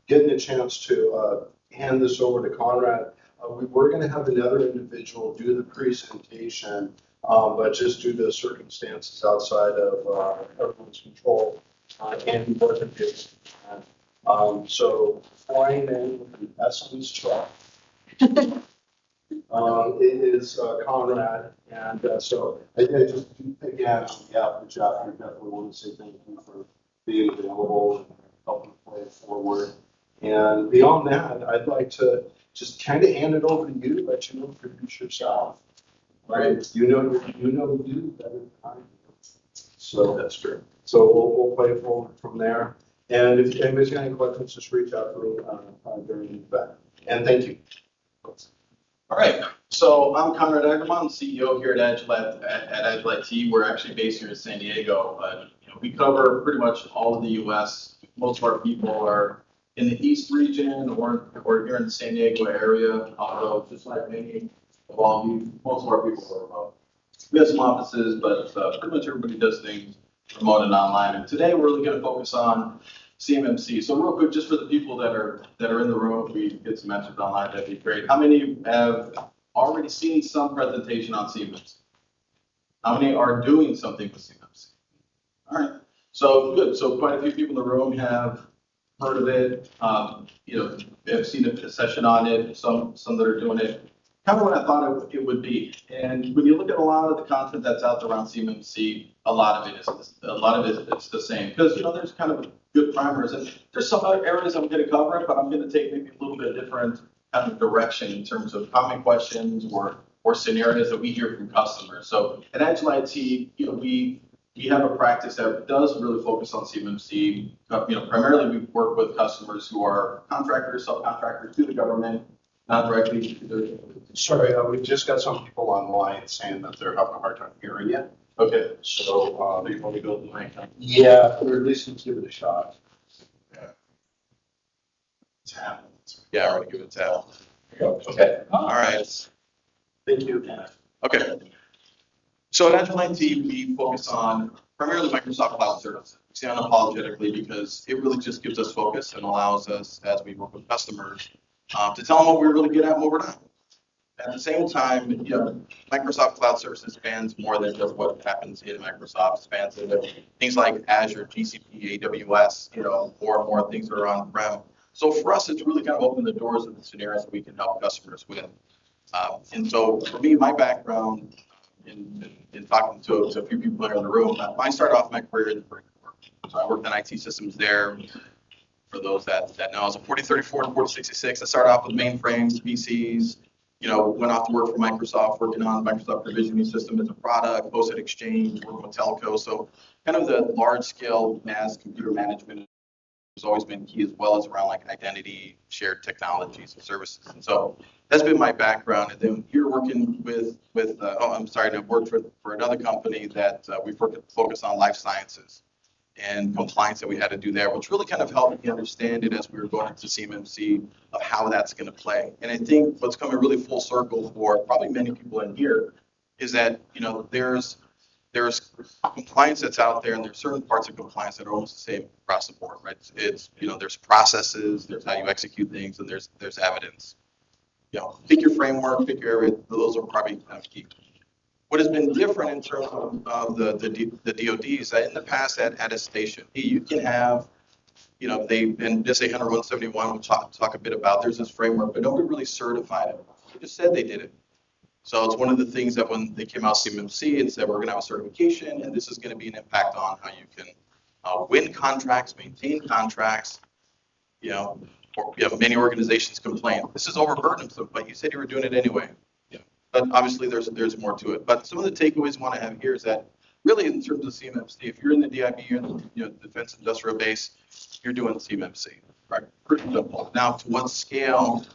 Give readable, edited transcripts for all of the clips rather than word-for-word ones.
Getting a chance to hand this over to Conrad. We were going to have another individual do the presentation, but just due to circumstances outside of everyone's control, Andy wasn't able to. So flying in with an Essence truck is Conrad, and so I just again on behalf of the chapter, definitely want to say thank you for being available and helping play it forward. And beyond that, I'd like to just kind of hand it over to you, let you introduce yourself. Right? You know you better than I do. So that's true. So we'll play it forward from there. And if anybody's got any questions, just reach out to me during the event. And thank you. All right. So I'm Conrad Agramont, CEO here at Agile IT. We're actually based here in San Diego. We cover pretty much all of the U.S. Most of our people are in the East region or here in the San Diego area. Although just like many of all of you, most of our people are remote. We have some offices, but pretty much everybody does things remote and online. And today we're really going to focus on CMMC. So real quick, just for the people that are in the room, if we get some answers online, that'd be great. How many have already seen some presentation on CMMC? How many are doing something with CMMC? All right. So good. So quite a few people in the room have heard of it. Have seen a session on it. Some that are doing it. Kind of what I thought it would be. And when you look at a lot of the content that's out there around CMMC, a lot of it it's the same, because there's kind of good primers, and there's some other areas I'm going to cover, but I'm going to take maybe a little bit different kind of direction in terms of common questions or scenarios that we hear from customers. So at Agile IT, we have a practice that does really focus on CMMC. Primarily we work with customers who are contractors, subcontractors to the government, not directly to the. Sorry, we just got some people online saying that they're having a hard time hearing you. Okay. So you want to go to the mic? Yeah, or at least let's give it a shot. Tap. Yeah, I want to give it a tap. Okay. All right. Thank you. Okay. So at Agile IT, we focus on primarily Microsoft Cloud Services. We say unapologetically because it really just gives us focus and allows us, as we work with customers, to tell them what we're really good at and what we're not. At the same time, Microsoft Cloud Services spans more than just what happens in Microsoft. It spans into things like Azure, GCP, AWS, more and more things that are on-prem. So for us, it's really kind of opened the doors of the scenarios that we can help customers with. And so for me, my background in talking to a few people here in the room, I started off my career in the Marine Corps. So I worked in IT systems there. For those that know, I was a 4034 and 4066. I started off with mainframes, PCs. Went off to work for Microsoft, working on Microsoft provisioning system as a product, hosted exchange, working with telco. So kind of the large-scale NAS computer management has always been key, as well as around like identity, shared technologies and services. And so that's been my background. And then here working I've worked for another company that we focus on life sciences and compliance that we had to do there, which really kind of helped me understand it as we were going into CMMC of how that's going to play. And I think what's coming really full circle for probably many people in here is that, there's compliance that's out there, and there's certain parts of compliance that are almost the same across the board, right? It's there's processes, there's how you execute things, and there's evidence. Pick your framework, pick your area. Those are probably kind of key. What has been different in terms of the DoD is that in the past at a station, you can have, and just 800 171, we'll talk a bit about, there's this framework, but nobody really certified it. They just said they did it. So it's one of the things that when they came out CMMC and said we're going to have a certification, and this is going to be an impact on how you can win contracts, maintain contracts. Many organizations complain, this is overburdensome, but you said you were doing it anyway. But obviously there's more to it. But some of the takeaways I want to have here is that really in terms of CMMC, if you're in the DIB, you're in the Defense Industrial Base, you're doing CMMC, right? Pretty simple. Now, to what scale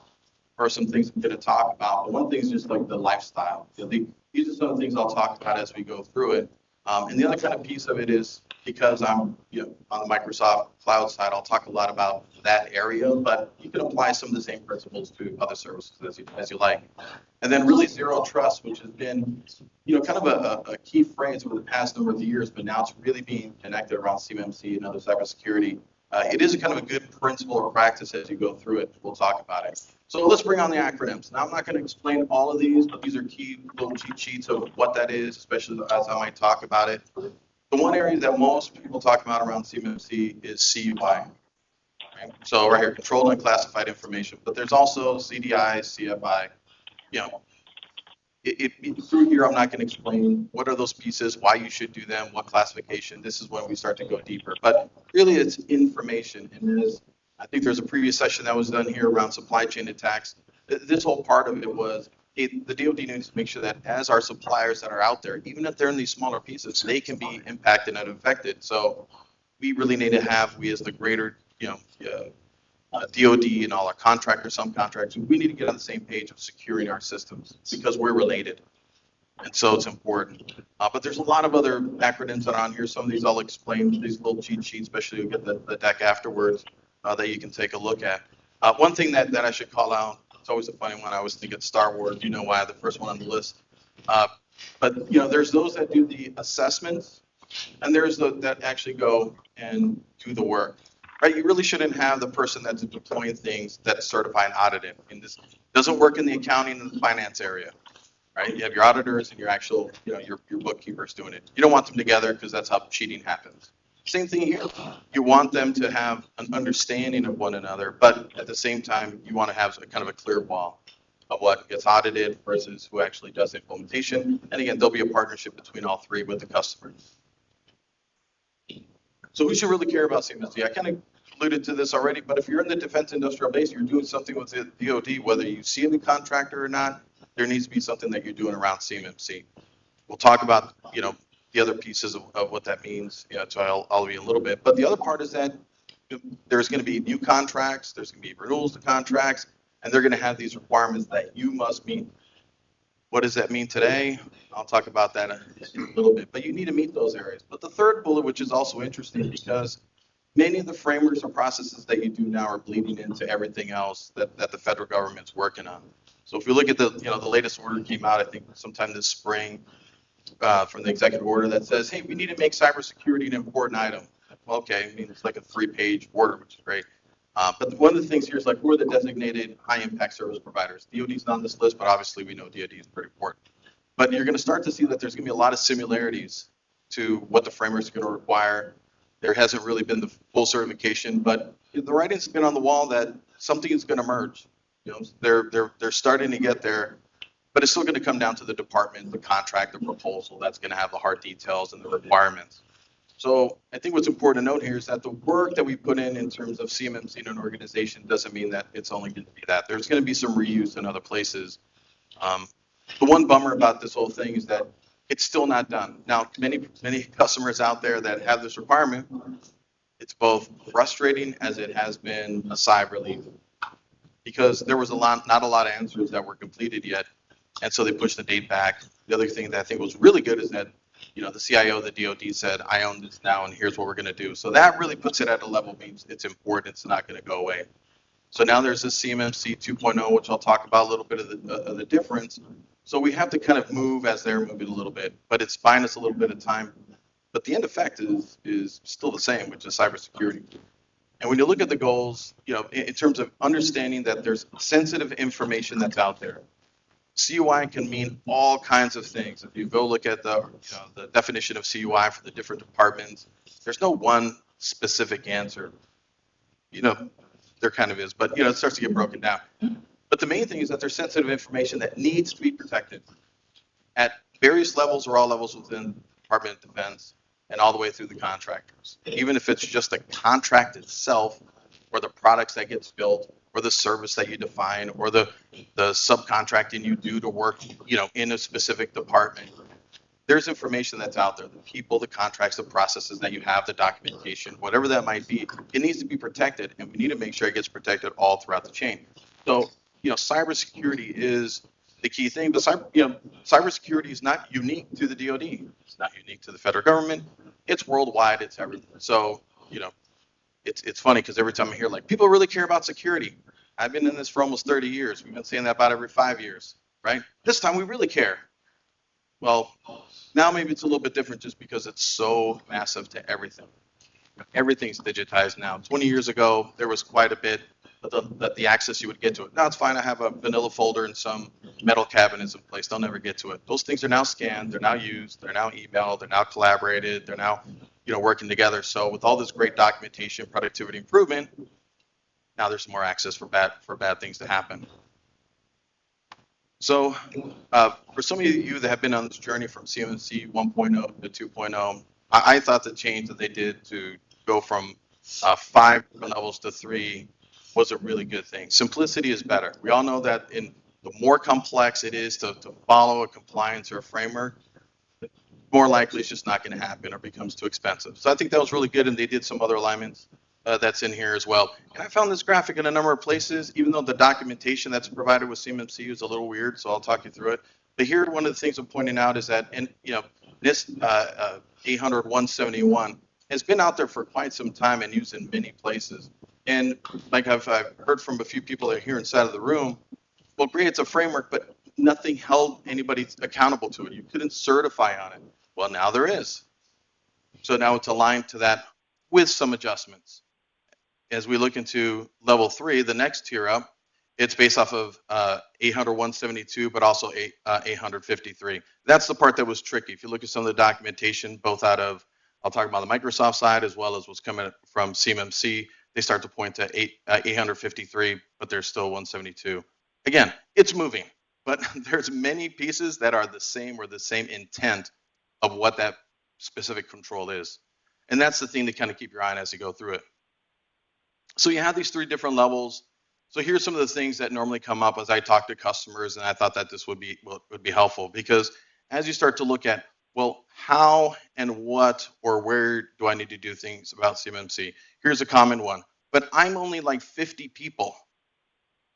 are some things I'm going to talk about? But one thing is just like the lifestyle. These are some of the things I'll talk about as we go through it. And the other kind of piece of it is because I'm on the Microsoft Cloud side, I'll talk a lot about that area, but you can apply some of the same principles to other services as you like. And then really zero trust, which has been kind of a key phrase over the past number of years, but now it's really being connected around CMMC and other cybersecurity it is a kind of a good principle or practice as you go through it. We'll talk about it. So let's bring on the acronyms. Now, I'm not going to explain all of these, but these are key little cheat sheets of what that is, especially as I might talk about it. The one area that most people talk about around CMMC is CUI. Right? So right here, controlled unclassified information, but there's also CDI, CFI. You know, through here, I'm not going to explain what are those pieces, why you should do them, what classification. This is when we start to go deeper. But really, it's information. And I think there's a previous session that was done here around supply chain attacks. This whole part of it was the DoD needs to make sure that as our suppliers that are out there, even if they're in these smaller pieces, they can be impacted and affected. So we really need to have, we as the greater, DoD and all our contractors, subcontractors, we need to get on the same page of securing our systems because we're related. And so it's important. But there's a lot of other acronyms that are on here. Some of these I'll explain, these little cheat sheets, especially you'll get the deck afterwards that you can take a look at. One thing that I should call out, it's always a funny one. I was thinking Star Wars, you know why, the first one on the list. But there's those that do the assessments, and there's those that actually go and do the work. Right, you really shouldn't have the person that's deploying things that is certified and audited. And this doesn't work in the accounting and the finance area, right? You have your auditors and your actual, your bookkeepers doing it. You don't want them together because that's how cheating happens. Same thing here. You want them to have an understanding of one another, but at the same time, you want to have kind of a clear wall of what gets audited versus who actually does the implementation. And again, there'll be a partnership between all three with the customers. So who should really care about CMMC? I kind of alluded to this already, but if you're in the defense industrial base, you're doing something with the DoD, whether you see the contractor or not, there needs to be something that you're doing around CMMC. We'll talk about, the other pieces of what that means, so I'll be a little bit. But the other part is that there's going to be new contracts, there's going to be renewals to contracts, and they're going to have these requirements that you must meet. What does that mean today? I'll talk about that in a little bit, but you need to meet those areas. But the third bullet, which is also interesting because many of the frameworks or processes that you do now are bleeding into everything else that the federal government's working on. So if you look at the latest order came out, I think sometime this spring from the executive order that says, hey, we need to make cybersecurity an important item. Well, okay, I mean, it's like a 3-page order, which is great. But one of the things here is like, who are the designated high impact service providers? DoD's on this list, but obviously we know DoD is pretty important. But you're going to start to see that there's going to be a lot of similarities to what the framework is going to require. There hasn't really been the full certification, but the writing's been on the wall that something is going to merge. They're starting to get there, but it's still going to come down to the department, the contract, the proposal. That's going to have the hard details and the requirements. So I think what's important to note here is that the work that we put in terms of CMMC in an organization doesn't mean that it's only going to be that. There's going to be some reuse in other places. The one bummer about this whole thing is that it's still not done. Now, many customers out there that have this requirement, it's both frustrating as it has been a sigh of relief because there was not a lot of answers that were completed yet, and so they pushed the date back. The other thing that I think was really good is that the CIO of the DoD said, I own this now, and here's what we're going to do. So that really puts it at a level means it's important. It's not going to go away. So now there's this CMMC 2.0, which I'll talk about a little bit of the difference. So we have to kind of move as they're moving a little bit, but it's buying us a little bit of time. But the end effect is still the same, which is cybersecurity. And when you look at the goals, in terms of understanding that there's sensitive information that's out there, CUI can mean all kinds of things. If you go look at the definition of CUI for the different departments, there's no one specific answer. There kind of is, but it starts to get broken down. But the main thing is that there's sensitive information that needs to be protected at various levels or all levels within the Department of Defense and all the way through the contractors. Even if it's just the contract itself or the products that gets built or the service that you define or the subcontracting you do to work, in a specific department. There's information that's out there, the people, the contracts, the processes that you have, the documentation, whatever that might be, it needs to be protected, and we need to make sure it gets protected all throughout the chain. So, cybersecurity is the key thing, but cybersecurity is not unique to the DoD. It's not unique to the federal government. It's worldwide. It's everywhere. So, it's funny because every time I hear people really care about security. I've been in this for almost 30 years. We've been saying that about every 5 years, right? This time we really care. Well, now maybe it's a little bit different just because it's so massive to everything. Everything's digitized now. 20 years ago, there was quite a bit that the access you would get to it. Now it's fine. I have a vanilla folder and some metal cabinets in place. They'll never get to it. Those things are now scanned. They're now used. They're now emailed. They're now collaborated. They're now, working together. So with all this great documentation, productivity improvement, now there's more access for bad things to happen. So for some of you that have been on this journey from CMMC 1.0 to 2.0, I thought the change that they did to go from 5 levels to 3 was a really good thing. Simplicity is better. We all know that the more complex it is to follow a compliance or a framework, more likely it's just not going to happen or becomes too expensive. So I think that was really good, and they did some other alignments that's in here as well. And I found this graphic in a number of places, even though the documentation that's provided with CMMC is a little weird, so I'll talk you through it. But here, one of the things I'm pointing out is that, this 800-171 has been out there for quite some time and used in many places. And like I've heard from a few people that are here inside of the room, well, great, it's a framework, but nothing held anybody accountable to it. You couldn't certify on it. Well, now there is. So now it's aligned to that with some adjustments. As we look into level 3, the next tier up, it's based off of 800-172, but also 853. That's the part that was tricky. If you look at some of the documentation, both out of, I'll talk about the Microsoft side as well as what's coming from CMMC, they start to point to 853, but there's still 172. Again, it's moving, but there's many pieces that are the same or the same intent of what that specific control is. And that's the thing to kind of keep your eye on as you go through it. So you have these 3 different levels. So here's some of the things that normally come up as I talk to customers, and I thought that this would be helpful, because as you start to look at, well, how and what or where do I need to do things about CMMC? Here's a common one. But I'm only like 50 people,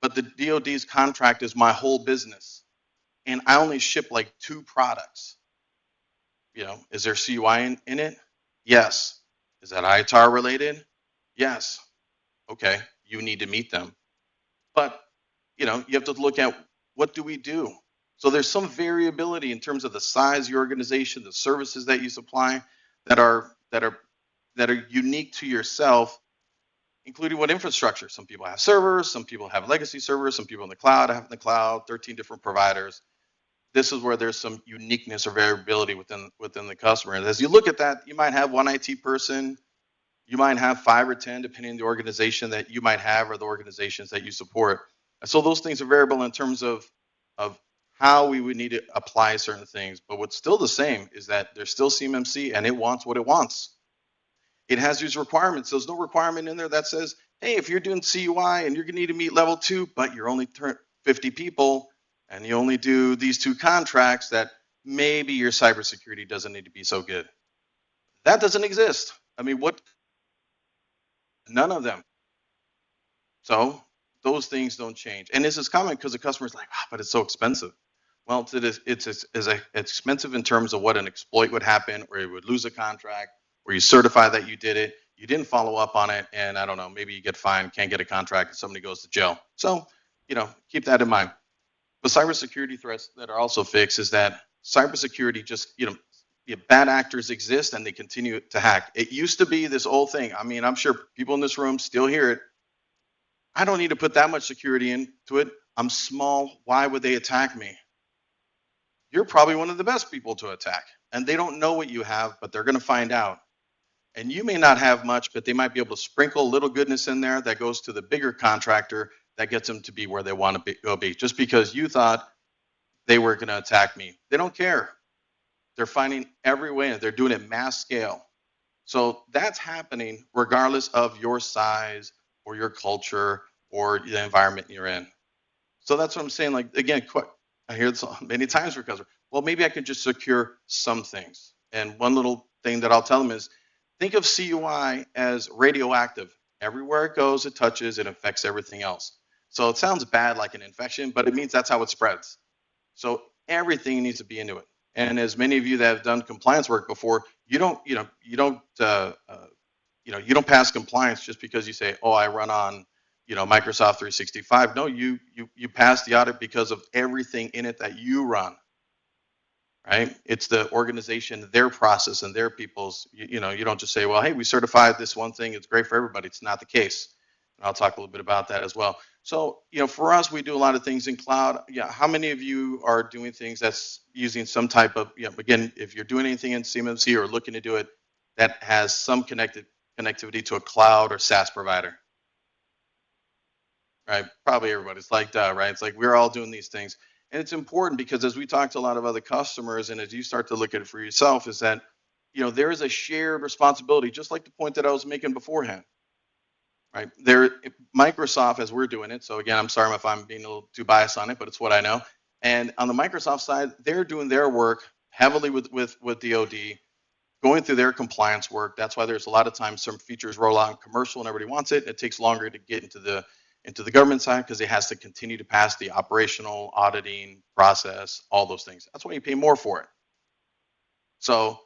but the DoD's contract is my whole business, and I only ship like 2 products. Is there CUI in it? Yes. Is that ITAR related? Yes. Okay, you need to meet them. But, you have to look at, what do we do? So there's some variability in terms of the size of your organization, the services that you supply that are unique to yourself, including what infrastructure. Some people have servers, some people have legacy servers, some people in the cloud have in the cloud, 13 different providers. This is where there's some uniqueness or variability within the customer. And as you look at that, you might have one IT person, you might have 5 or 10, depending on the organization that you might have or the organizations that you support. And so those things are variable in terms of how we would need to apply certain things. But what's still the same is that there's still CMMC, and it wants what it wants. It has these requirements. There's no requirement in there that says, hey, if you're doing CUI and you're going to need to meet level 2, but you're only 50 people and you only do these 2 contracts, that maybe your cybersecurity doesn't need to be so good. That doesn't exist. I mean, none of them. So those things don't change. And this is common because the customer's like, but it's so expensive. Well, it's expensive in terms of what an exploit would happen, or you would lose a contract, or you certify that you did it, you didn't follow up on it, and I don't know, maybe you get fined, can't get a contract, and somebody goes to jail. So, keep that in mind. The cybersecurity threats that are also fixed is that cybersecurity just, bad actors exist and they continue to hack. It used to be this old thing. I mean, I'm sure people in this room still hear it. I don't need to put that much security into it. I'm small. Why would they attack me? You're probably one of the best people to attack. And they don't know what you have, but they're going to find out. And you may not have much, but they might be able to sprinkle a little goodness in there that goes to the bigger contractor that gets them to be where they want to go be, just because you thought they were going to attack me. They don't care. They're finding every way, and they're doing it mass scale. So that's happening regardless of your size or your culture or the environment you're in. So that's what I'm saying. Like, again, I hear this many times from customers. Well, maybe I could just secure some things. And one little thing that I'll tell them is, think of CUI as radioactive. Everywhere it goes, it touches, it affects everything else. So it sounds bad like an infection, but it means that's how it spreads. So everything needs to be into it. And as many of you that have done compliance work before, you don't pass compliance just because you say, oh, I run on, Microsoft 365. No, you pass the audit because of everything in it that you run. right? It's the organization, their process, and their people's. You know, you don't just say, well, hey, we certified this one thing, it's great for everybody. It's not the case. And I'll talk a little bit about that as well. So, you know, for us, we do a lot of things in cloud. Yeah, how many of you are doing things that's using some type of, you know, again, if you're doing anything in CMMC or looking to do it, that has some connectivity to a cloud or SaaS provider, right? Probably everybody's like that, right? It's like we're all doing these things. And it's important because as we talk to a lot of other customers and as you start to look at it for yourself, is that, you know, there is a shared responsibility, just like the point that I was making beforehand, right? There, Microsoft, as we're doing it. So again, I'm sorry if I'm being a little too biased on it, but it's what I know. And on the Microsoft side, they're doing their work heavily with DoD, going through their compliance work. That's why there's a lot of times some features roll out in commercial and everybody wants it. It takes longer to get into the government side because it has to continue to pass the operational auditing process, all those things. That's why you pay more for it. So,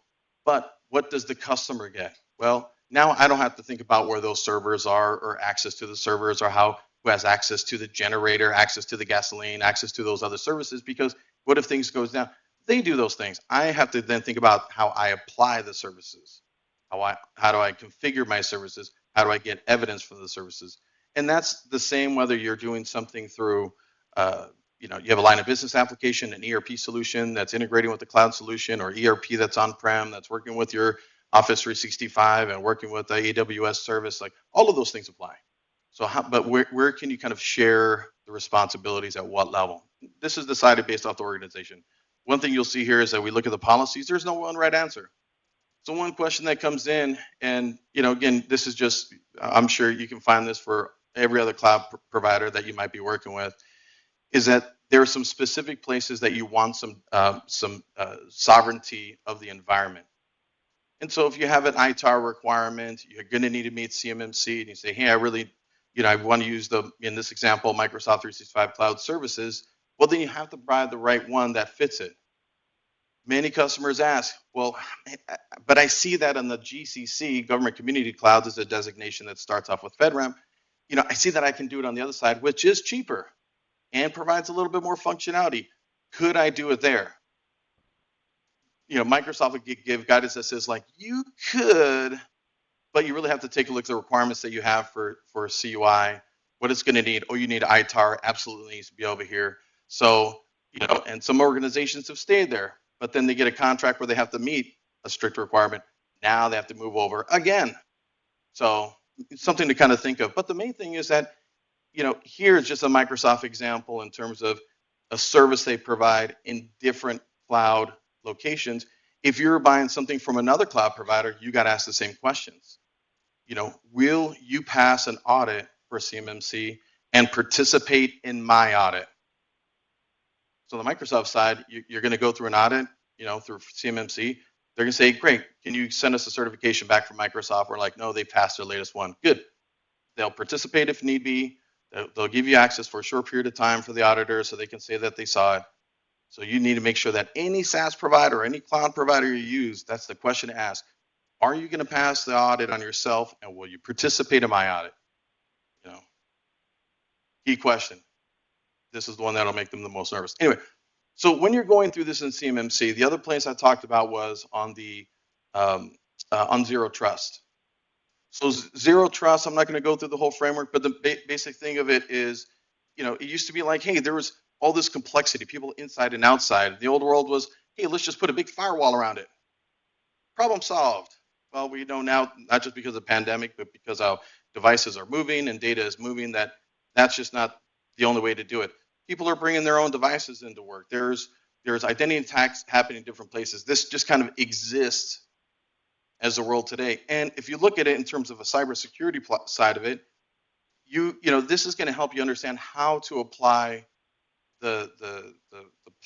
but what does the customer get? Well, now I don't have to think about where those servers are or access to the servers or who has access to the generator, access to the gasoline, access to those other services, because what if things goes down? They do those things. I have to then think about how I apply the services. How do I configure my services? How do I get evidence for the services? And that's the same whether you're doing something through you know, you have a line of business application, an ERP solution that's integrating with the cloud solution, or ERP that's on-prem, that's working with your Office 365 and working with the AWS service, like all of those things apply. So, but where can you kind of share the responsibilities at what level? This is decided based off the organization. One thing you'll see here is that we look at the policies. There's no one right answer. So one question that comes in, and you know, again, this is just, I'm sure you can find this for every other cloud provider that you might be working with, is that there are some specific places that you want some sovereignty of the environment. And so if you have an ITAR requirement, you're going to need to meet CMMC, and you say, hey, I really, you know, I want to use in this example, Microsoft 365 Cloud Services. Well, then you have to provide the right one that fits it. Many customers ask, well, but I see that on the GCC, Government Community Cloud, is a designation that starts off with FedRAMP. You know, I see that I can do it on the other side, which is cheaper and provides a little bit more functionality. Could I do it there? You know, Microsoft would give guidance that says like, you could, but you really have to take a look at the requirements that you have for CUI, what it's going to need. Oh, you need ITAR, absolutely needs to be over here. So, you know, and some organizations have stayed there, but then they get a contract where they have to meet a strict requirement. Now they have to move over again. So it's something to kind of think of. But the main thing is that, you know, here's just a Microsoft example in terms of a service they provide in different cloud locations. If you're buying something from another cloud provider, you got to ask the same questions. You know, will you pass an audit for CMMC and participate in my audit? So on the Microsoft side, you're going to go through an audit, you know, through CMMC. They're going to say, great, can you send us a certification back from Microsoft? We're like, no, they passed their latest one. Good. They'll participate if need be. They'll give you access for a short period of time for the auditor so they can say that they saw it. So you need to make sure that any SaaS provider, any cloud provider you use, that's the question to ask. Are you going to pass the audit on yourself, and will you participate in my audit? You know, key question. This is the one that'll make them the most nervous. Anyway, so when you're going through this in CMMC, the other place I talked about was on the on zero trust. So zero trust, I'm not going to go through the whole framework, but the basic thing of it is, you know, it used to be like, hey, there was all this complexity, people inside and outside. The old world was, hey, let's just put a big firewall around it. Problem solved. Well, we know now, not just because of the pandemic, but because our devices are moving and data is moving, that's just not the only way to do it. People are bringing their own devices into work. There's identity attacks happening in different places. This just kind of exists as the world today. And if you look at it in terms of a cybersecurity side of it, you know, this is going to help you understand how to apply the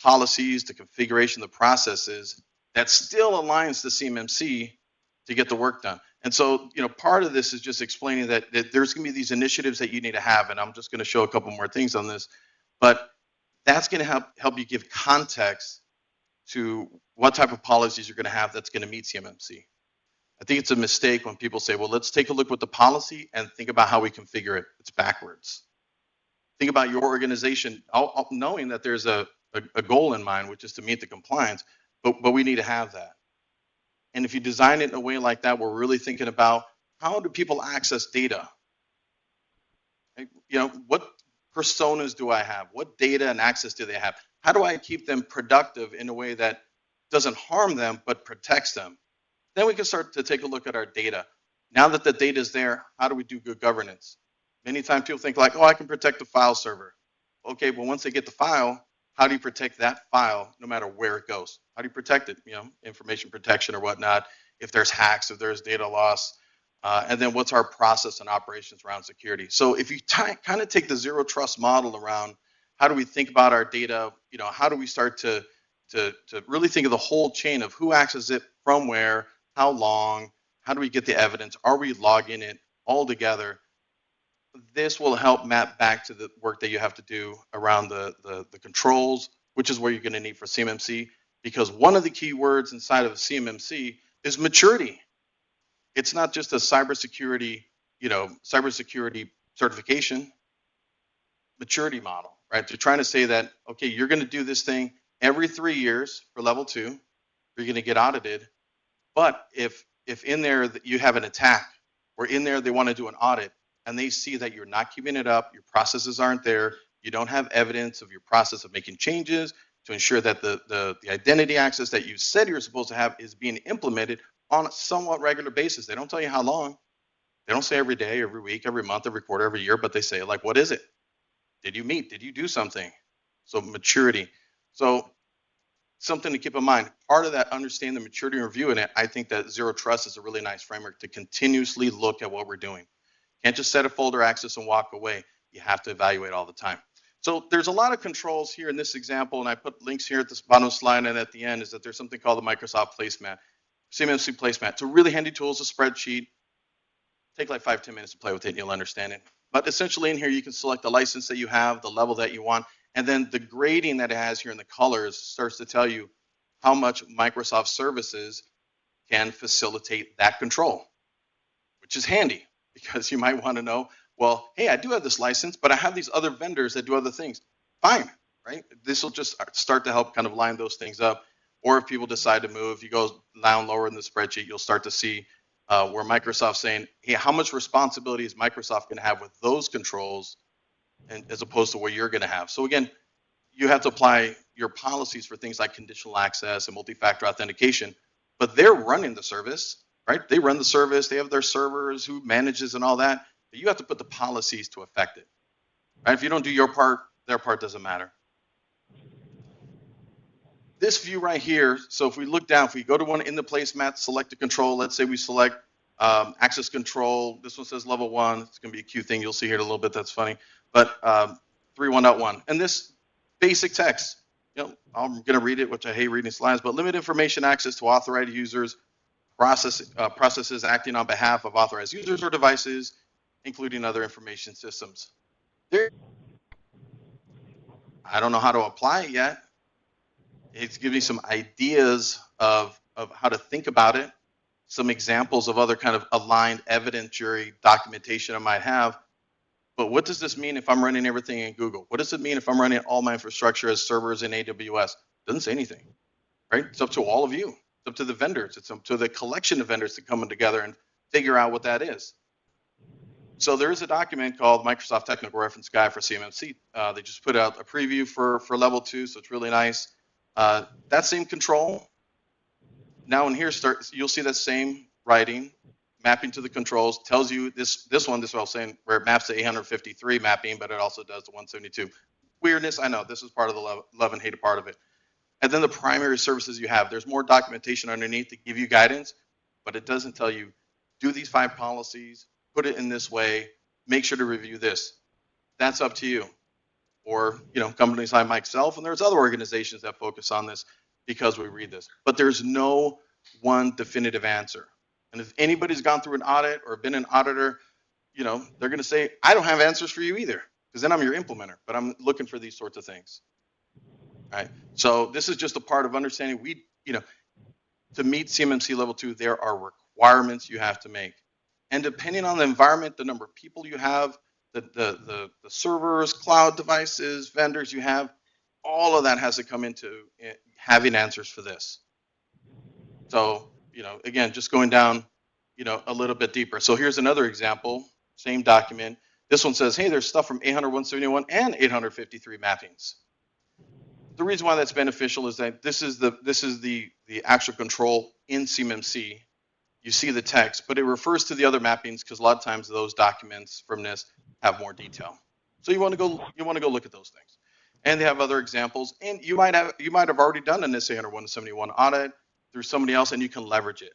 policies, the configuration, the processes that still aligns to CMMC to get the work done. And so, you know, part of this is just explaining that there's going to be these initiatives that you need to have, and I'm just going to show a couple more things on this, but that's going to help you give context to what type of policies you're going to have that's going to meet CMMC. I think it's a mistake when people say, well, let's take a look with the policy and think about how we configure it. It's backwards. Think about your organization, knowing that there's a goal in mind, which is to meet the compliance, but we need to have that. And if you design it in a way like that, we're really thinking about how do people access data? You know, what personas do I have? What data and access do they have? How do I keep them productive in a way that doesn't harm them, but protects them? Then we can start to take a look at our data. Now that the data is there, how do we do good governance? Many times people think like, oh, I can protect the file server. Okay, but once they get the file, how do you protect that file no matter where it goes? How do you protect it? You know, information protection or whatnot, if there's hacks, if there's data loss, and then what's our process and operations around security? So if you kind of take the zero trust model around how do we think about our data, you know, how do we start to really think of the whole chain of who accesses it from where, how long, how do we get the evidence, are we logging it all together? This will help map back to the work that you have to do around the controls, which is where you're going to need for CMMC, because one of the key words inside of CMMC is maturity. It's not just a cybersecurity, you know, cybersecurity certification, maturity model, right? They're trying to say that, okay, you're going to do this thing every 3 years for level 2, you're going to get audited. But if in there you have an attack, or in there they want to do an audit, and they see that you're not keeping it up, your processes aren't there, you don't have evidence of your process of making changes to ensure that the identity access that you said you're supposed to have is being implemented on a somewhat regular basis. They don't tell you how long. They don't say every day, every week, every month, every quarter, every year, but they say like, what is it? Did you meet? Did you do something? So maturity. So something to keep in mind. Part of that understanding the maturity and reviewing it, I think that zero trust is a really nice framework to continuously look at what we're doing. Can't just set a folder access and walk away. You have to evaluate all the time. So there's a lot of controls here in this example, and I put links here at this bottom slide and at the end is that there's something called the Microsoft Placemat, CMMC Placemat. It's a really handy tool. It's a spreadsheet. Take like 5-10 minutes to play with it and you'll understand it. But essentially in here, you can select the license that you have, the level that you want, and then the grading that it has here in the colors starts to tell you how much Microsoft services can facilitate that control, which is handy because you might want to know, well, hey, I do have this license, but I have these other vendors that do other things. Fine, right? This will just start to help kind of line those things up. Or if people decide to move, you go down lower in the spreadsheet, you'll start to see where Microsoft's saying, hey, how much responsibility is Microsoft going to have with those controls, and as opposed to what you're going to have. So again, you have to apply your policies for things like conditional access and multi-factor authentication, but they're running the service, right? They run the service, they have their servers, who manages and all that, but you have to put the policies to affect it, right? If you don't do your part, their part doesn't matter. This view right here, so if we look down, if we go to one in the placemat, select a control, let's say we select access control, this one says level 1, it's going to be a cute thing, you'll see here in a little bit, that's funny, but 3.1.1, and this basic text, you know, I'm going to read it, which I hate reading slides, but limit information access to authorized users, processes acting on behalf of authorized users or devices, including other information systems. I don't know how to apply it yet. It's giving me some ideas of how to think about it, some examples of other kind of aligned evidentiary documentation I might have. But what does this mean if I'm running everything in Google? What does it mean if I'm running all my infrastructure as servers in AWS? Doesn't say anything, right? It's up to all of you. It's up to the vendors. It's up to the collection of vendors to come together and figure out what that is. So there is a document called Microsoft Technical Reference Guide for CMMC. They just put out a preview for level 2, so it's really nice. That same control. Now in here, you'll see that same writing, mapping to the controls, tells you this one I was saying, where it maps to 853 mapping, but it also does the 172. Weirdness, I know, this is part of the love and hate part of it. And then the primary services you have, there's more documentation underneath to give you guidance, but it doesn't tell you, do these 5 policies, put it in this way, make sure to review this. That's up to you. Or, you know, companies like myself, and there's other organizations that focus on this because we read this. But there's no one definitive answer. And if anybody's gone through an audit or been an auditor, you know, they're going to say, I don't have answers for you either, because then I'm your implementer, but I'm looking for these sorts of things. All right. So this is just a part of understanding to meet CMMC level 2, there are requirements you have to make. And depending on the environment, the number of people you have, the servers, cloud devices, vendors you have, all of that has to come into having answers for this. So, again, just going down, a little bit deeper. So here's another example, same document. This one says, hey, there's stuff from 800, 171 and 853 mappings. The reason why that's beneficial is that this is the actual control in CMMC. You see the text, but it refers to the other mappings because a lot of times those documents from this have more detail. So you want to go look at those things. And they have other examples, and you might have already done an SA 171 audit through somebody else, and you can leverage it.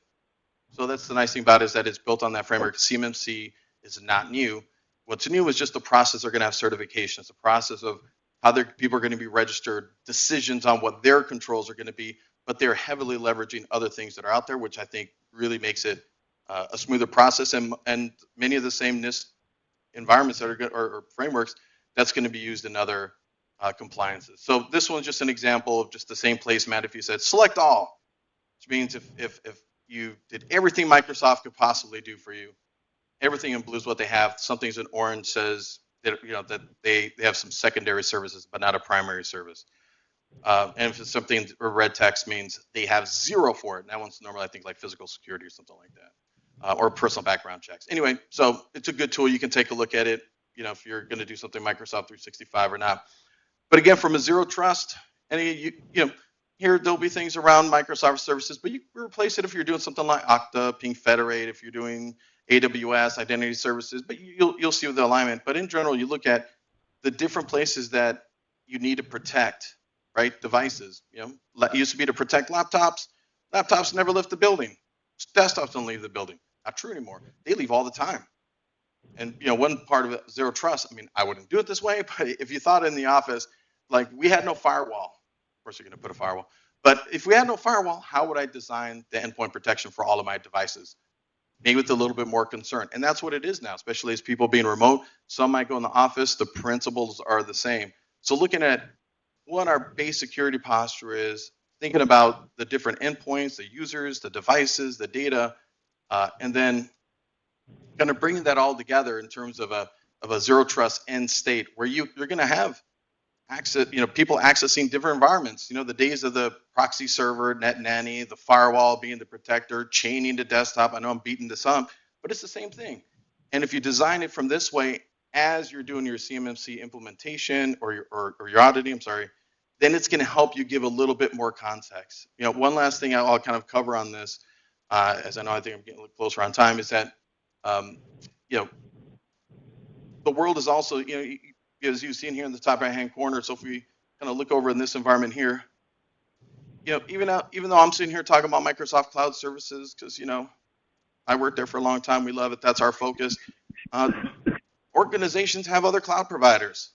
So that's the nice thing about it, is that it's built on that framework. CMMC is not new. What's new is just the process. They're going to have certifications, the process of how people are going to be registered, decisions on what their controls are going to be, but they're heavily leveraging other things that are out there, which I think really makes it a smoother process, and many of the same NIST environments that are good, or frameworks that's going to be used in other compliances. So this one's just an example of just the same placemat. If you said select all, which means if you did everything Microsoft could possibly do for you, everything in blue is what they have. Something's in orange says that that they have some secondary services, but not a primary service. And if it's something, or red text means they have zero for it. And that one's normally, I think, like physical security or something like that, or personal background checks. Anyway, so it's a good tool. You can take a look at it, if you're going to do something Microsoft 365 or not. But again, from a zero trust, here there'll be things around Microsoft services, but you replace it if you're doing something like Okta, Ping Federate, if you're doing AWS identity services, but you'll see the alignment. But in general, you look at the different places that you need to protect, right? Devices, it used to be to protect laptops. Laptops never left the building. Desktops don't leave the building. Not true anymore. They leave all the time. And one part of it, zero trust. I mean, I wouldn't do it this way, but if you thought in the office, like we had no firewall. Of course, you're going to put a firewall. But if we had no firewall, how would I design the endpoint protection for all of my devices? Maybe with a little bit more concern. And that's what it is now, especially as people being remote. Some might go in the office. The principles are the same. So looking at what our base security posture is, thinking about the different endpoints, the users, the devices, the data, and then kind of bringing that all together in terms of a zero trust end state where you're going to have access, people accessing different environments. The days of the proxy server, net nanny, the firewall being the protector, chaining to desktop. I know I'm beating this up, but it's the same thing. And if you design it from this way, as you're doing your CMMC implementation or your auditing, then it's going to help you give a little bit more context. One last thing I'll kind of cover on this, as I know I think I'm getting a little closer on time, is that the world is also, as you've seen here in the top right-hand corner. So if we kind of look over in this environment here, even though I'm sitting here talking about Microsoft Cloud Services, because I worked there for a long time, we love it, that's our focus. Organizations have other cloud providers,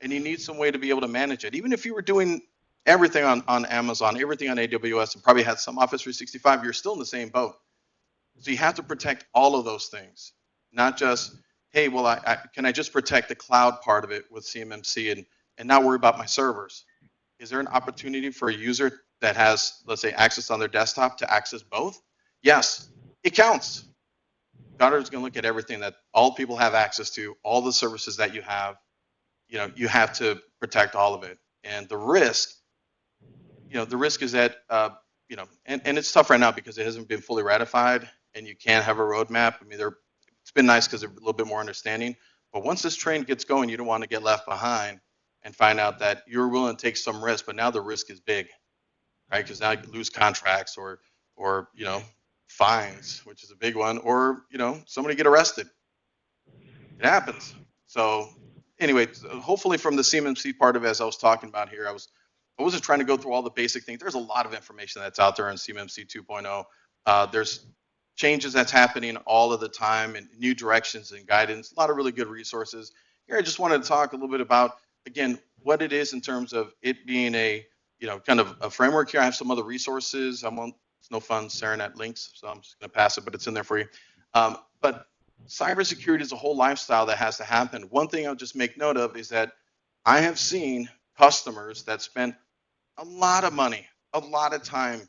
and you need some way to be able to manage it. Even if you were doing everything on Amazon, everything on AWS, and probably had some Office 365, you're still in the same boat. So you have to protect all of those things, not just, hey, well, can I just protect the cloud part of it with CMMC and not worry about my servers? Is there an opportunity for a user that has, let's say, access on their desktop to access both? Yes, it counts. Goddard's going to look at everything that all people have access to, all the services that you have. You have to protect all of it. And the risk is that, and it's tough right now because it hasn't been fully ratified, and you can't have a roadmap. I mean, it's been nice because they're a little bit more understanding. But once this train gets going, you don't want to get left behind and find out that you're willing to take some risk, but now the risk is big, right? Because now you lose contracts or fines, which is a big one, or somebody get arrested. It happens. So anyway, hopefully from the CMMC part of it, as I was talking about here, I wasn't trying to go through all the basic things. There's a lot of information that's out there in CMMC 2.0. There's changes that's happening all of the time, and new directions and guidance, a lot of really good resources. Here I just wanted to talk a little bit about, again, what it is in terms of it being a kind of a framework here. I have some other resources. It's no fun staring at links, so I'm just going to pass it, but it's in there for you. But cybersecurity is a whole lifestyle that has to happen. One thing I'll just make note of is that I have seen customers that spend a lot of money, a lot of time.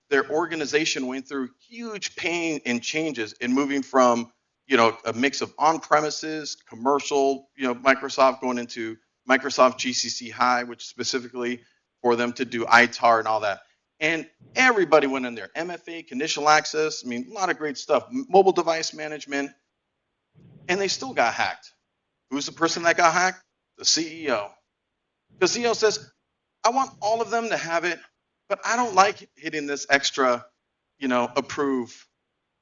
Their organization went through huge pain and changes in moving from, a mix of on-premises, commercial, Microsoft going into Microsoft GCC High, which specifically for them to do ITAR and all that. And everybody went in there. MFA, conditional access, I mean, a lot of great stuff. Mobile device management, and they still got hacked. Who's the person that got hacked? The CEO. The CEO says, I want all of them to have it, but I don't like hitting this extra, approve,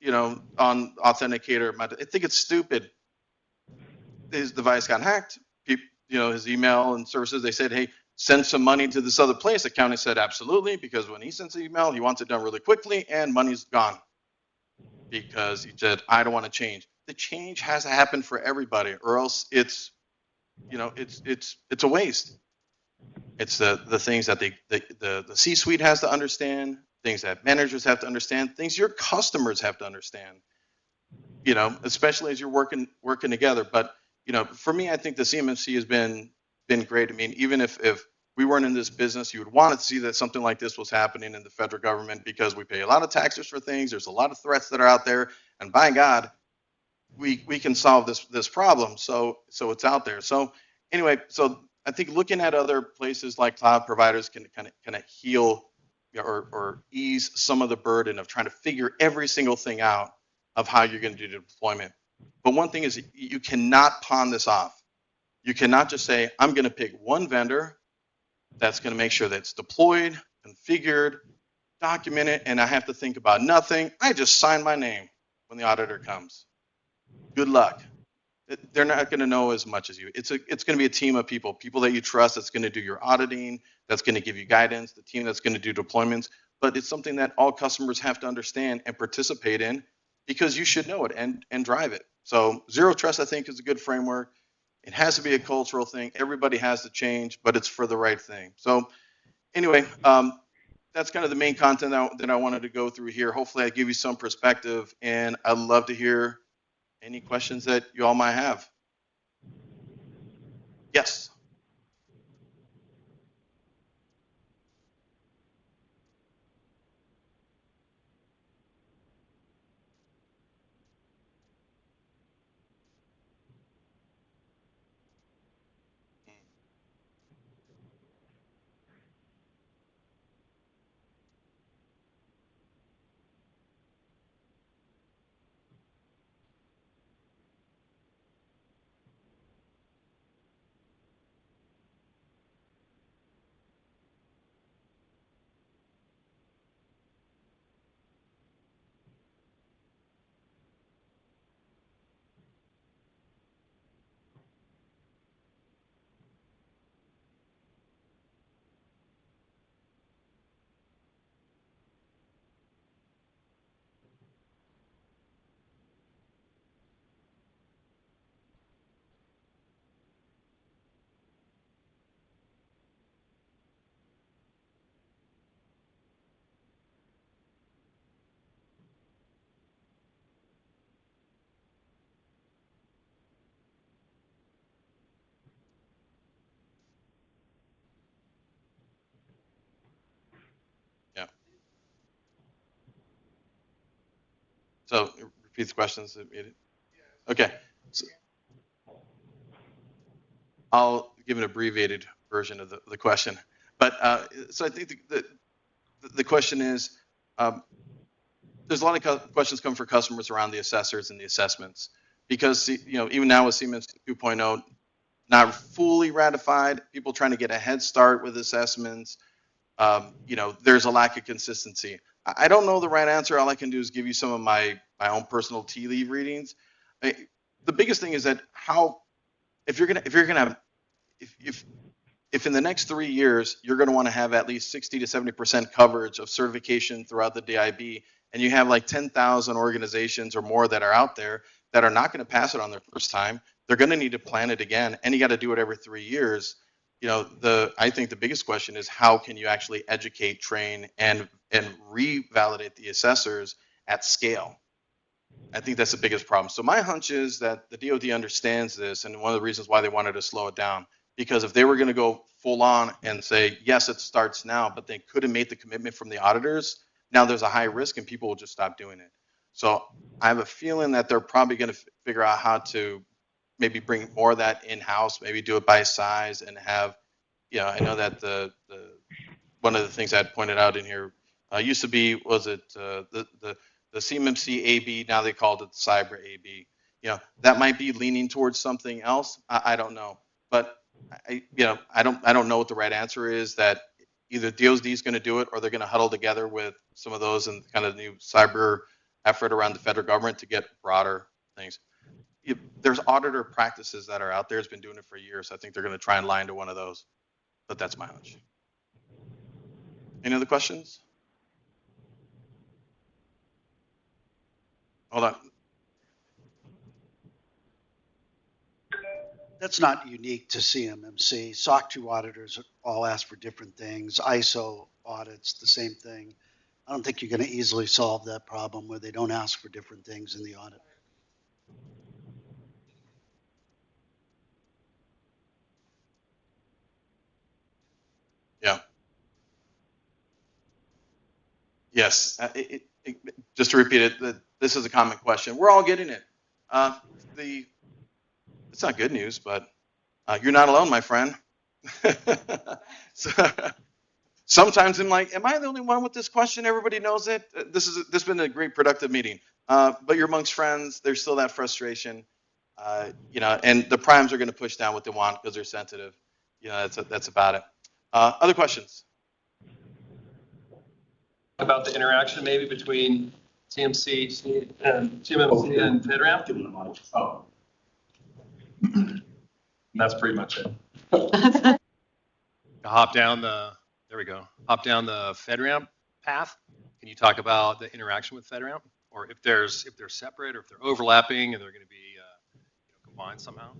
on authenticator. I think it's stupid. His device got hacked. His email and services, they said, hey, send some money to this other place. The county said absolutely, because when he sends the email, he wants it done really quickly, and money's gone because he said, I don't want to change. The change has to happen for everybody, or else it's a waste. It's the things that the C-suite has to understand, things that managers have to understand, things your customers have to understand. Especially as you're working together. But for me, I think the CMMC has been great. I mean, even if we weren't in this business, you would want to see that something like this was happening in the federal government, because we pay a lot of taxes for things. There's a lot of threats that are out there, and by God, we can solve this problem. So it's out there. So anyway, so I think looking at other places like cloud providers can kind of heal or ease some of the burden of trying to figure every single thing out of how you're going to do the deployment. But one thing is, you cannot pawn this off. You cannot just say, I'm going to pick one vendor that's going to make sure that it's deployed, configured, documented, and I have to think about nothing. I just sign my name when the auditor comes. Good luck. They're not going to know as much as you. It's going to be a team of people that you trust, that's going to do your auditing, that's going to give you guidance, the team that's going to do deployments. But it's something that all customers have to understand and participate in, because you should know it and drive it. So zero trust, I think, is a good framework. It has to be a cultural thing. Everybody has to change, but it's for the right thing. So anyway, that's kind of the main content that I wanted to go through here. Hopefully I give you some perspective, and I'd love to hear any questions that you all might have. Yes. Yeah. So repeat the questions. Okay. So I'll give an abbreviated version of the question. But so I think the question is, there's a lot of questions come for customers around the assessors and the assessments, because even now with CMMC 2.0 not fully ratified, people trying to get a head start with assessments. There's a lack of consistency. I don't know the right answer. All I can do is give you some of my own personal tea leaf readings. The biggest thing is that if in the next 3 years you're going to want to have at least 60 to 70% coverage of certification throughout the DIB, and you have like 10,000 organizations or more that are out there that are not going to pass it on their first time, they're going to need to plan it again, and you got to do it every 3 years. I think the biggest question is, how can you actually educate, train, and revalidate the assessors at scale? I think that's the biggest problem. So my hunch is that the DoD understands this, and one of the reasons why they wanted to slow it down, because if they were going to go full on and say, yes, it starts now, but they couldn't make the commitment from the auditors, now there's a high risk and people will just stop doing it. So I have a feeling that they're probably going to figure out how to maybe bring more of that in-house, maybe do it by size, and have, I know that the one of the things I had pointed out in here Used to be, was it the CMMC AB? Now they called it Cyber AB. You know, that might be leaning towards something else. I don't know, but I don't know what the right answer is. That either DoD is going to do it, or they're going to huddle together with some of those and kind of new cyber effort around the federal government to get broader things. There's auditor practices that are out there. Has been doing it for years. I think they're going to try and lie into one of those, but that's my hunch. Any other questions? Hold on. That's not unique to CMMC. SOC 2 auditors all ask for different things. ISO audits, the same thing. I don't think you're going to easily solve that problem where they don't ask for different things in the audit. Yeah. Yes. Just to repeat it, this is a common question. We're all getting it. It's not good news, but you're not alone, my friend. So, sometimes I'm like, am I the only one with this question? Everybody knows it. This has been a great productive meeting. But you're amongst friends. There's still that frustration, and the primes are going to push down what they want because they're sensitive. That's about it. Other questions? About the interaction maybe between CMMC and FedRAMP. Oh. And that's pretty much it. Hop down the FedRAMP path. Can you talk about the interaction with FedRAMP, or if they're separate, or if they're overlapping and they're going to be combined somehow?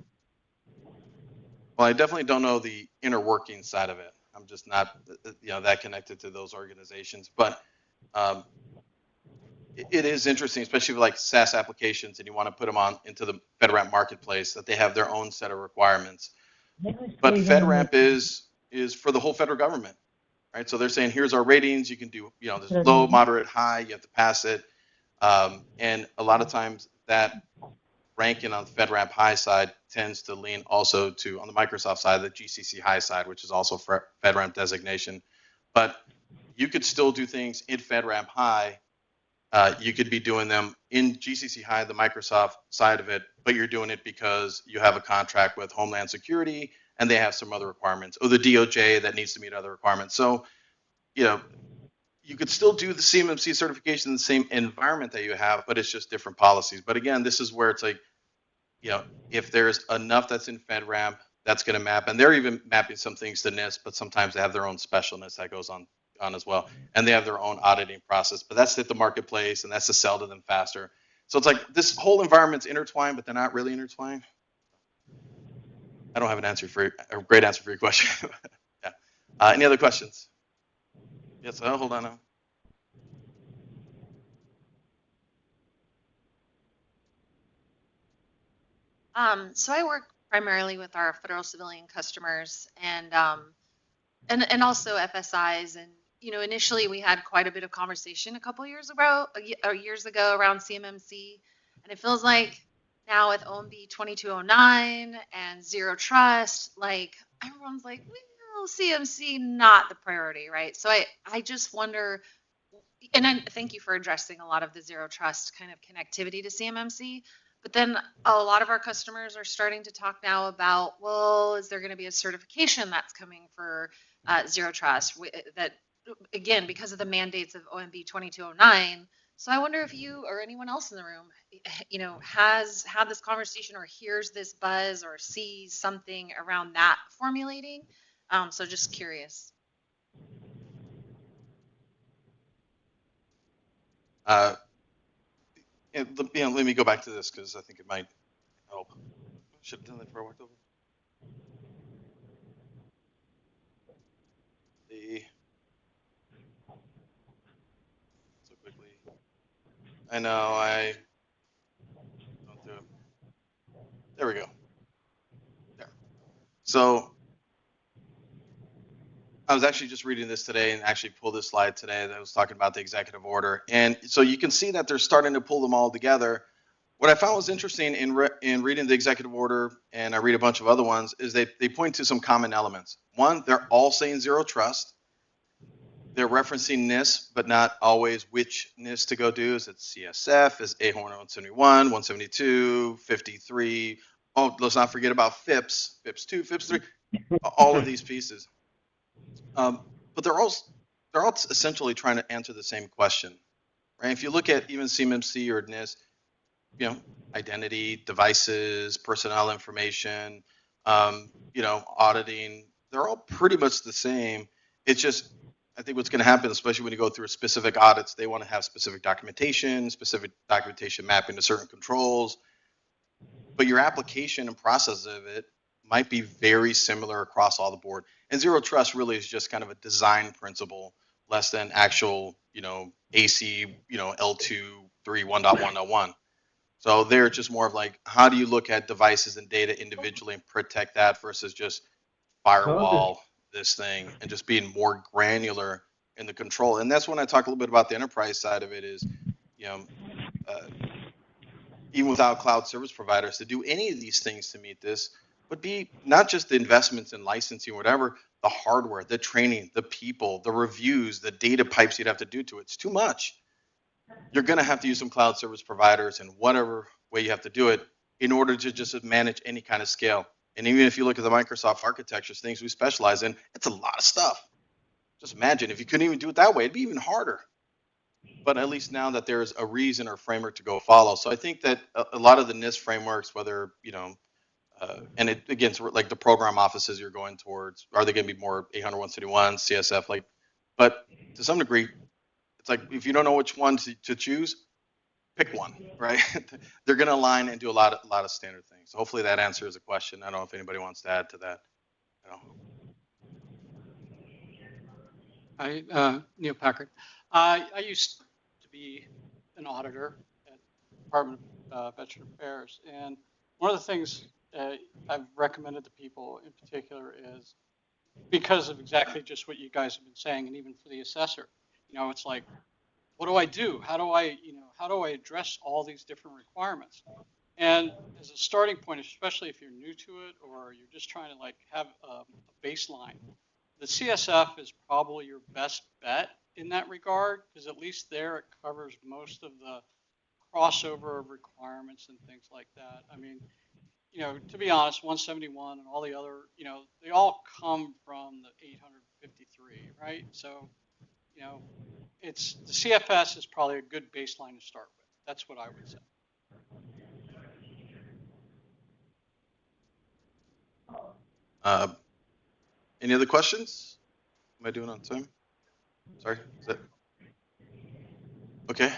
Well, I definitely don't know the inner working side of it. I'm just not that connected to those organizations, but it is interesting, especially with like SaaS applications, and you want to put them into the FedRAMP marketplace, that they have their own set of requirements. But FedRAMP is for the whole federal government, right? So they're saying, here's our ratings. You can do, there's low, moderate, high. You have to pass it, and a lot of times that ranking on the FedRAMP High side tends to lean also to, on the Microsoft side, the GCC High side, which is also for FedRAMP designation. But you could still do things in FedRAMP High. You could be doing them in GCC High, the Microsoft side of it, but you're doing it because you have a contract with Homeland Security and they have some other requirements, or the DOJ that needs to meet other requirements. So, you could still do the CMMC certification in the same environment that you have, but it's just different policies. But again, this is where it's like, if there's enough that's in FedRAMP, that's going to map. And they're even mapping some things to NIST, but sometimes they have their own specialness that goes on as well. And they have their own auditing process, but that's hit the marketplace and that's to sell to them faster. So it's like this whole environment's intertwined, but they're not really intertwined. I don't have a great answer for your question. Yeah. Any other questions? Yes, hold on now. So I work primarily with our federal civilian customers and also FSIs. And, initially we had quite a bit of conversation a couple years ago around CMMC. And it feels like now with OMB 2209 and Zero Trust, like everyone's like, well, CMC not the priority, right? So I just wonder, and thank you for addressing a lot of the Zero Trust kind of connectivity to CMMC. But then a lot of our customers are starting to talk now about, well, is there going to be a certification that's coming for Zero Trust that, again, because of the mandates of OMB 2209. So I wonder if you or anyone else in the room, has had this conversation or hears this buzz or sees something around that formulating. So just curious. Let me go back to this because I think it might help. Should have done that before I walked over. So quickly. I know I don't do it. There we go. There. So I was actually just reading this today and actually pulled this slide today that was talking about the executive order. And so you can see that they're starting to pull them all together. What I found was interesting in reading the executive order, and I read a bunch of other ones, is they point to some common elements. One, they're all saying Zero Trust. they're referencing NIST, but not always which NIST to go do. Is it CSF? Is A 171, 172, 53? Oh, let's not forget about FIPS, FIPS 2, FIPS 3, all of these pieces. But they're all essentially trying to answer the same question, right? If you look at even CMMC or NIST, you know, identity, devices, personnel information, you know, auditing, they're all pretty much the same. It's just, I think what's going to happen, especially when you go through specific audits, they want to have specific documentation mapping to certain controls. But your application and process of it might be very similar across all the board. And zero trust really is just kind of a design principle, less than actual, you know, AC, you know, L2, 3, 1.101. So they're just more of like, how do you look at devices and data individually and protect that versus just firewall this thing and just being more granular in the control. And that's when I talk a little bit about the enterprise side of it is, you know, even without cloud service providers to do any of these things to meet this would be not just the investments in licensing or whatever, the hardware, the training, the people, the reviews, the data pipes you'd have to do to it. It's too much. You're going to have to use some cloud service providers in whatever way you have to do it in order to just manage any kind of scale. And even if you look at the Microsoft architectures, things we specialize in, it's a lot of stuff. Just imagine if you couldn't even do it that way, it'd be even harder. But at least now that there's a reason or framework to go follow. So I think that a lot of the NIST frameworks, whether, you know, and it, again, like the program offices you're going towards, are they going to be more 800-171, CSF, like, but to some degree, it's like, if you don't know which one to choose, pick one, right? They're going to align and do a lot of standard things. So hopefully that answers the question. I don't know if anybody wants to add to that. Neil Packard. I used to be an auditor at the Department of Veteran Affairs, and one of the things I've recommended to people in particular is because of exactly just what you guys have been saying, and even for the assessor, you know, it's like, what do I do? How do I address all these different requirements? And as a starting point, especially if you're new to it or you're just trying to like have a baseline, the CSF is probably your best bet in that regard, because at least there it covers most of the crossover of requirements and things like that. I mean, you know, to be honest, 171 and all the other, you know, they all come from the 853, right? So, you know, it's the CFS is probably a good baseline to start with. That's what I would say. Any other questions? Am I doing on time? Sorry, is that okay?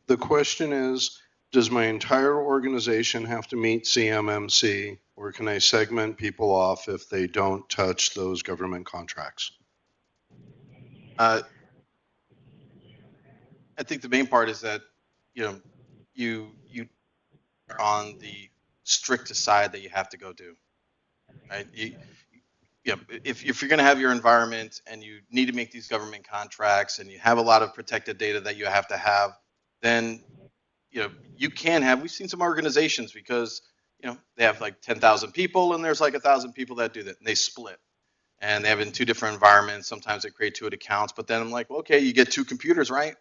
The question is, does my entire organization have to meet CMMC, or can I segment people off if they don't touch those government contracts? I think the main part is that, you know, you are on the strictest side that you have to go do, right? If you're going to have your environment and you need to make these government contracts and you have a lot of protected data that you have to have, then, you know, you can have, we've seen some organizations because, you know, they have like 10,000 people and there's like 1,000 people that do that, and they split. And they have in 2 different environments. Sometimes they create 2 accounts, but then I'm like, well, okay, you get 2 computers, right?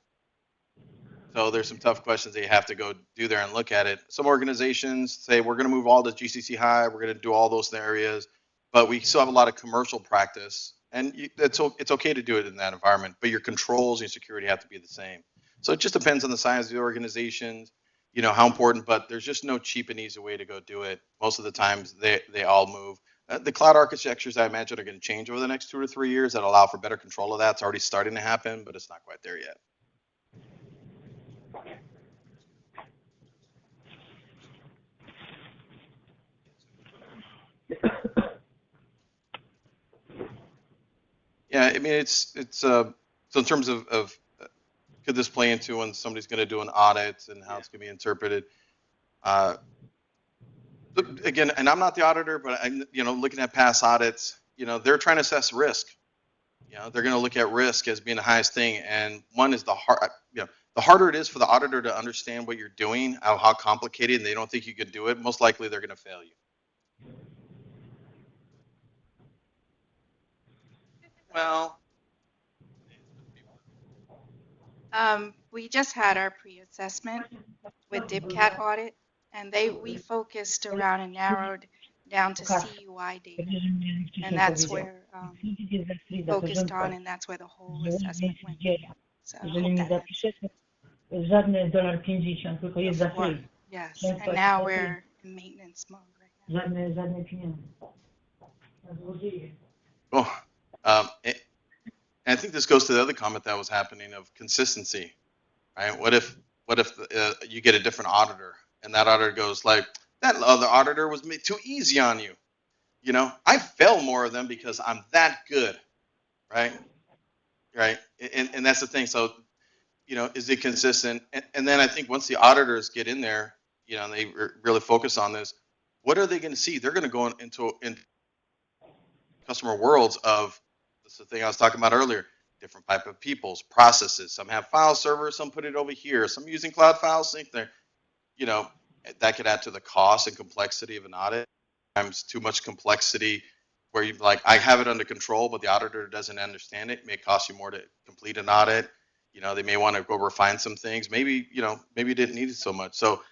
So there's some tough questions that you have to go do there and look at it. Some organizations say, we're going to move all to GCC High. We're going to do all those areas, but we still have a lot of commercial practice, and it's okay to do it in that environment, but your controls and your security have to be the same. So it just depends on the size of the organizations, you know, how important, but there's just no cheap and easy way to go do it. Most of the times they all move. The cloud architectures, I imagine, are going to change over the next 2 or 3 years that allow for better control of that. It's already starting to happen, but it's not quite there yet. Yeah, I mean, it's so in terms of could this play into when somebody's going to do an audit and how it's going to be interpreted? Again, and I'm not the auditor, but I'm, you know, looking at past audits, you know, they're trying to assess risk. You know, they're going to look at risk as being the highest thing, and one is the harder it is for the auditor to understand what you're doing, how complicated, and they don't think you could do it. Most likely, they're going to fail you. Well, We just had our pre-assessment with DIPCAT audit, and we focused around and narrowed down to CUI data. And that's where we focused on, and that's where the whole assessment went. So I hope that answers. Żadne $1.50, tylko jest za Before, free. yes, and now we're in maintenance mode right now. Żadne pieniądze. Na złodzieje. well, and I think this goes to the other comment that was happening of consistency, right? What if you get a different auditor and that auditor goes like, that other auditor was made too easy on you. You know, I fail more of them because I'm that good, right? Right. And that's the thing. So, you know, is it consistent? And then I think once the auditors get in there, you know, and they really focus on this, what are they going to see? They're going to go into customer worlds of, that's the thing I was talking about earlier, different type of peoples, processes. Some have file servers, some put it over here, some using cloud file sync there. You know, that could add to the cost and complexity of an audit. Sometimes too much complexity where you like, I have it under control, but the auditor doesn't understand it. It may cost you more to complete an audit. You know, they may want to go refine some things. Maybe, you know, maybe you didn't need it so much. So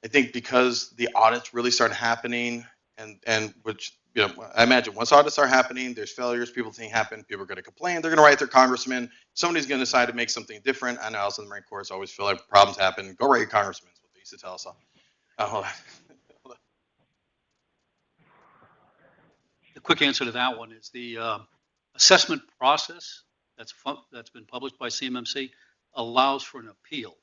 I think because the audits really start happening and which, you know, I imagine once audits are happening, there's failures, people think happen, people are going to complain, they're going to write their congressman, somebody's going to decide to make something different. I know also in the Marine Corps always feel like problems happen, go write your congressman, is what they used to tell us all. Hold on. The quick answer to that one is the assessment process that's been published by CMMC allows for an appeal.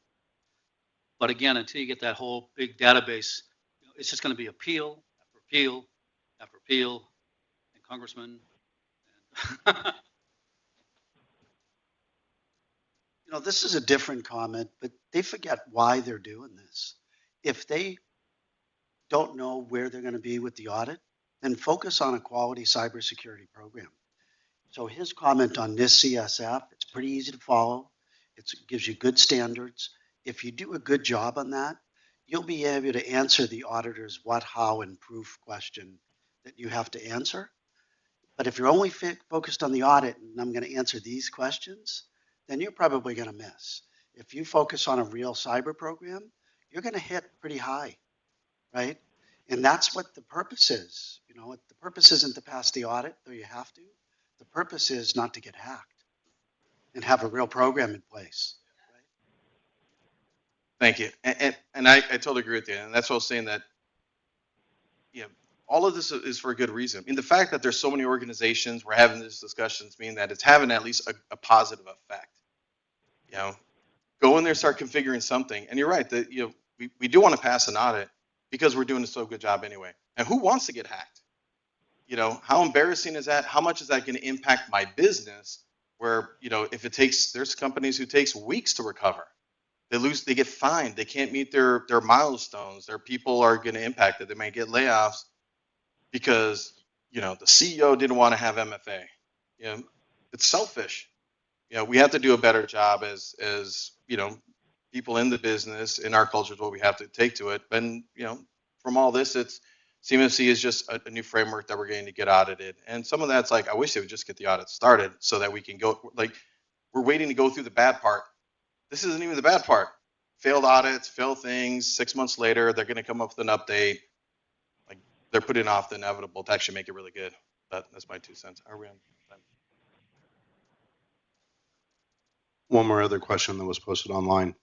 But again, until you get that whole big database, you know, it's just going to be appeal after appeal after appeal, and congressman. And You know, this is a different comment, but they forget why they're doing this. If they don't know where they're going to be with the audit, then focus on a quality cybersecurity program. So his comment on this CSF, it's pretty easy to follow. It gives you good standards. If you do a good job on that, you'll be able to answer the auditor's what, how, and proof question that you have to answer. But if you're only focused on the audit and I'm going to answer these questions, then you're probably going to miss. If you focus on a real cyber program, you're going to hit pretty high, right? And that's what the purpose is. You know, the purpose isn't to pass the audit, though you have to. The purpose is not to get hacked and have a real program in place. Thank you. And I totally agree with you. And that's what I was saying that, you know, all of this is for a good reason. I mean, the fact that there's so many organizations we're having these discussions mean that it's having at least a positive effect. You know, go in there, start configuring something. And you're right that, you know, we do want to pass an audit because we're doing a so good job anyway. And who wants to get hacked? You know, how embarrassing is that? How much is that going to impact my business? Where, you know, if it takes, there's companies who takes weeks to recover. They get fined. They can't meet their milestones. Their people are going to impact it. They may get layoffs because, you know, the CEO didn't want to have MFA. You know, it's selfish. You know, we have to do a better job as you know, people in the business, in our culture is what we have to take to it. And, you know, from all this, it's CMMC is just a new framework that we're going to get audited. And some of that's like, I wish they would just get the audit started so that we can go, like, we're waiting to go through the bad part. This isn't even the bad part. Failed audits, failed things, 6 months later, they're going to come up with an update. Like, they're putting off the inevitable to actually make it really good. But that's my 2 cents. Are we on time? One more other question that was posted online.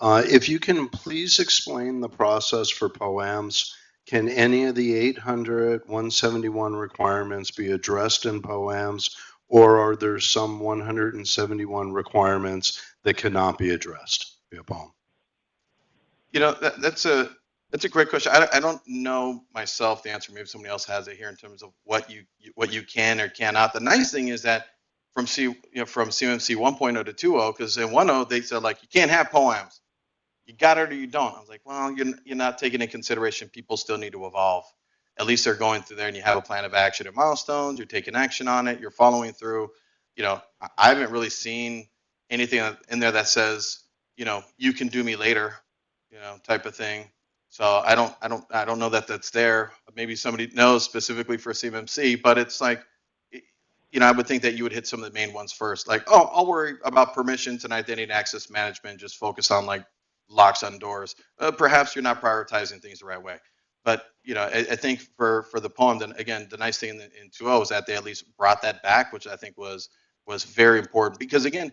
If you can please explain the process for POAMs, can any of the 800, 171 requirements be addressed in POAMs, or are there some 171 requirements that cannot be addressed via POAM? You know, that's a great question. I don't know myself the answer. Maybe somebody else has it here in terms of what you can or cannot. The nice thing is that from CMMC 1.0 to 2.0, because in 1.0 they said like you can't have POAMs. You got it or you don't. I was like, well, you're not taking into consideration people still need to evolve. At least they're going through there and you have a plan of action and milestones. You're taking action on it. You're following through. You know, I haven't really seen anything in there that says, you know, you can do me later, you know, type of thing. So I don't know that that's there. Maybe somebody knows specifically for CMMC, but it's like, I would think that you would hit some of the main ones first. Like, oh, I'll worry about permissions and identity and access management, just focus on like locks on doors. Perhaps you're not prioritizing things the right way. But, I think for the poem, then again, the nice thing in 2.0 is that they at least brought that back, which I think was very important. Because again,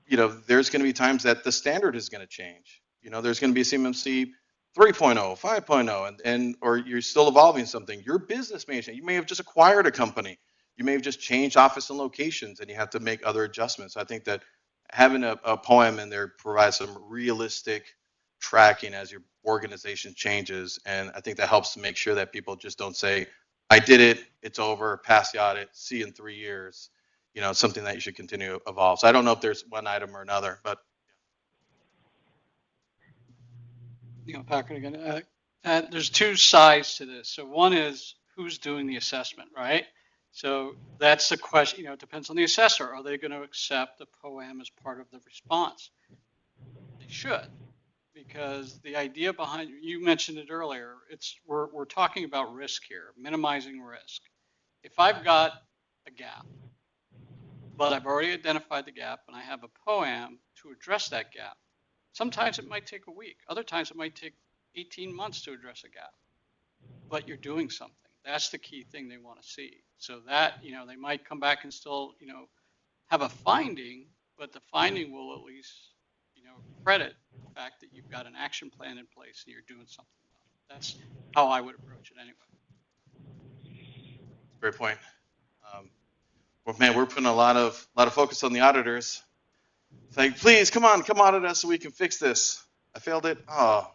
there's going to be times that the standard is going to change. There's going to be a CMMC 3.0, 5.0, and or you're still evolving something. Your business may change. You may have just acquired a company. You may have just changed office and locations, and you have to make other adjustments. I think that having a poem in there provides some realistic tracking as your organization changes, and I think that helps to make sure that people just don't say, "I did it, it's over, pass the audit, see you in 3 years." It's something that you should continue to evolve. So I don't know if there's one item or another, but Packard again. There's two sides to this. So one is who's doing the assessment, right? So that's the question. It depends on the assessor. Are they going to accept the POAM as part of the response? They should, because the idea behind, you mentioned it earlier, we're talking about risk here, minimizing risk. If I've got a gap, but I've already identified the gap and I have a POAM to address that gap, sometimes it might take a week. Other times it might take 18 months to address a gap, but you're doing something. That's the key thing they want to see. So that, they might come back and still, have a finding, but the finding will at least, credit the fact that you've got an action plan in place and you're doing something about it. That's how I would approach it anyway. great point. Well, man, we're putting a lot of focus on the auditors. It's like, please, come audit us so we can fix this. I failed it. Oh,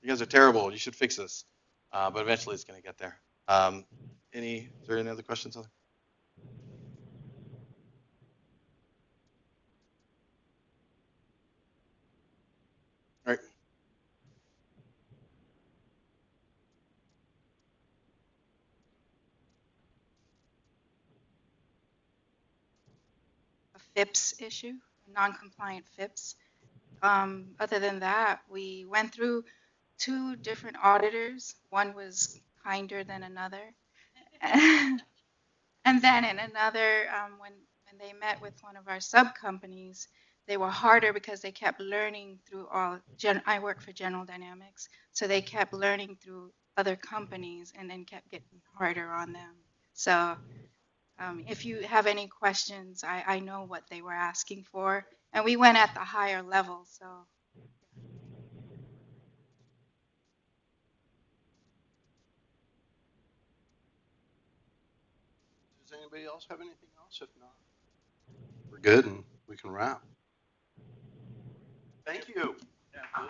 you guys are terrible. You should fix this. But eventually it's going to get there. Is there any other questions? All right. A FIPS issue, non-compliant FIPS. Other than that, we went through 2 different auditors. One was kinder than another. And then in another, when they met with one of our sub companies, they were harder because they kept learning through I work for General Dynamics, so they kept learning through other companies and then kept getting harder on them. So if you have any questions, I know what they were asking for, and we went at the higher level, so. Does anybody else have anything else? If not, we're good and we can wrap. Thank you. Yeah,